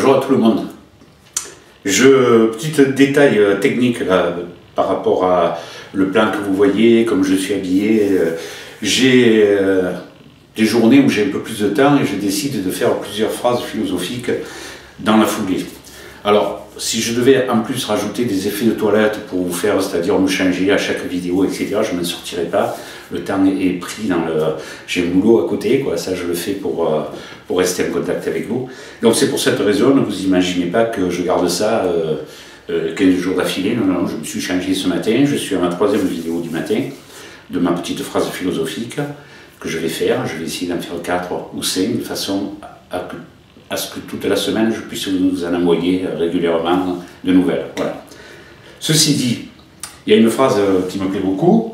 Bonjour à tout le monde. Petit détail technique là, par rapport à le plan que vous voyez, comme je suis habillé. J'ai des journées où j'ai un peu plus de temps et je décide de faire plusieurs phrases philosophiques dans la foulée. Alors, si je devais en plus rajouter des effets de toilette pour vous faire, c'est-à-dire me changer à chaque vidéo, etc., je ne m'en sortirais pas. Le temps est pris dans le... J'ai un boulot à côté, quoi. Ça je le fais pour rester en contact avec vous. Donc c'est pour cette raison, ne vous imaginez pas que je garde ça 15 jours d'affilée. Non, non, je me suis changé ce matin, je suis à ma 3e vidéo du matin, de ma petite phrase philosophique que je vais faire. Je vais essayer d'en faire 4 ou 5, de façon à ce que toute la semaine je puisse vous en envoyer régulièrement de nouvelles. Voilà. Ceci dit, il y a une phrase qui me plaît beaucoup,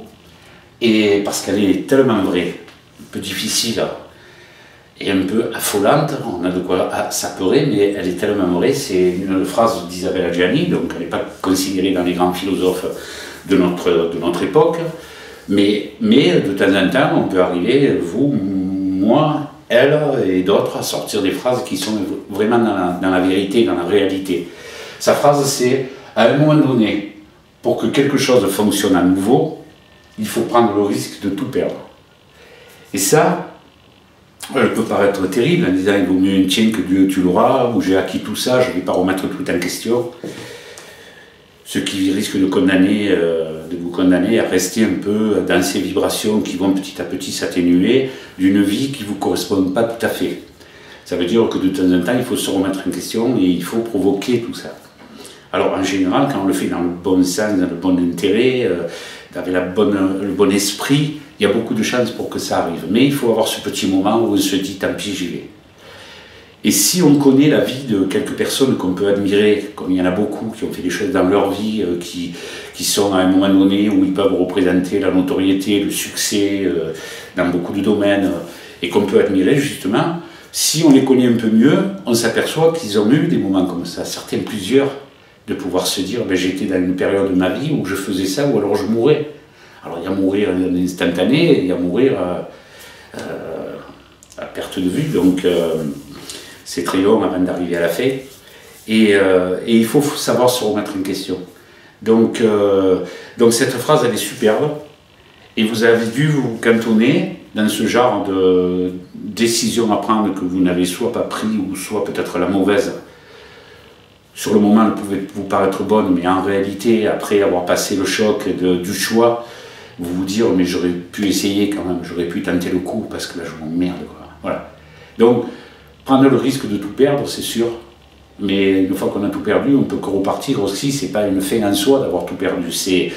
et parce qu'elle est tellement vraie, un peu difficile et un peu affolante, on a de quoi s'apeurer, mais elle est tellement vraie. C'est une phrase d'Isabelle Adjani, donc elle n'est pas considérée dans les grands philosophes de notre époque, mais de temps en temps on peut arriver, vous, moi, elle et d'autres, à sortir des phrases qui sont vraiment dans la vérité, dans la réalité. Sa phrase c'est « à un moment donné, pour que quelque chose fonctionne à nouveau, il faut prendre le risque de tout perdre ». Et ça, elle peut paraître terrible, en disant « il vaut mieux un tien que Dieu tu l'auras » ou « j'ai acquis tout ça, je ne vais pas remettre tout en question ». Ce qui risque de vous condamner à rester un peu dans ces vibrations qui vont petit à petit s'atténuer d'une vie qui ne vous correspond pas tout à fait. Ça veut dire que de temps en temps, il faut se remettre en question et il faut provoquer tout ça. Alors en général, quand on le fait dans le bon sens, dans le bon intérêt, avec le bon esprit, il y a beaucoup de chances pour que ça arrive. Mais il faut avoir ce petit moment où on se dit « tant pis, j'y vais ». Et si on connaît la vie de quelques personnes qu'on peut admirer, comme il y en a beaucoup qui ont fait des choses dans leur vie, qui sont à un moment donné où ils peuvent représenter la notoriété, le succès dans beaucoup de domaines, et qu'on peut admirer justement, si on les connaît un peu mieux, on s'aperçoit qu'ils ont eu des moments comme ça, certains plusieurs, de pouvoir se dire ben, j'étais dans une période de ma vie où je faisais ça ou alors je mourais. Alors il y a mourir en instantané, il y a mourir à perte de vue, donc c'est très long avant d'arriver à la fin. Et il faut savoir se remettre en question. Donc cette phrase elle est superbe et vous avez dû vous cantonner dans ce genre de décision à prendre que vous n'avez soit pas pris ou soit peut-être la mauvaise. Sur le moment, elle pouvait vous paraître bonne, mais en réalité, après avoir passé le choc du choix, vous vous dire, mais j'aurais pu essayer quand même, j'aurais pu tenter le coup, parce que là, je m'emmerde. Voilà. Donc, prendre le risque de tout perdre, c'est sûr, mais une fois qu'on a tout perdu, on peut que repartir aussi, c'est pas une fin en soi d'avoir tout perdu, c'est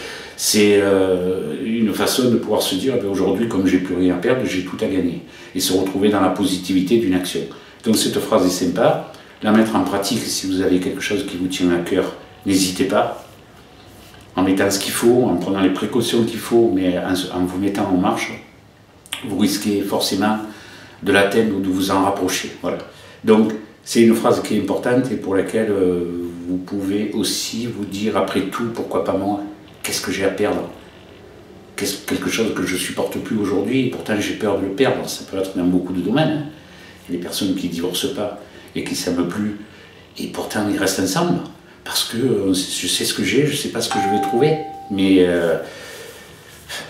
une façon de pouvoir se dire, aujourd'hui, comme j'ai plus rien à perdre, j'ai tout à gagner, et se retrouver dans la positivité d'une action. Donc cette phrase est sympa. La mettre en pratique, si vous avez quelque chose qui vous tient à cœur, n'hésitez pas, en mettant ce qu'il faut, en prenant les précautions qu'il faut, mais en vous mettant en marche, vous risquez forcément de l'atteindre ou de vous en rapprocher. Voilà. Donc c'est une phrase qui est importante et pour laquelle vous pouvez aussi vous dire, après tout, pourquoi pas moi, qu'est-ce que j'ai à perdre? Quelque chose que je ne supporte plus aujourd'hui, et pourtant j'ai peur de le perdre. Ça peut être dans beaucoup de domaines. Hein. Il y a des personnes qui ne divorcent pas et qui ne s'aiment plus, et pourtant ils restent ensemble, parce que je sais ce que j'ai, je ne sais pas ce que je vais trouver, mais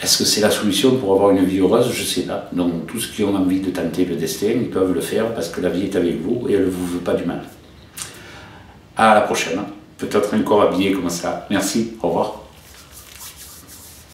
est-ce que c'est la solution pour avoir une vie heureuse? Je ne sais pas. Donc tous ceux qui ont envie de tenter le destin, ils peuvent le faire, parce que la vie est avec vous, et elle ne vous veut pas du mal. À la prochaine, peut-être encore habillé comme ça. Merci, au revoir.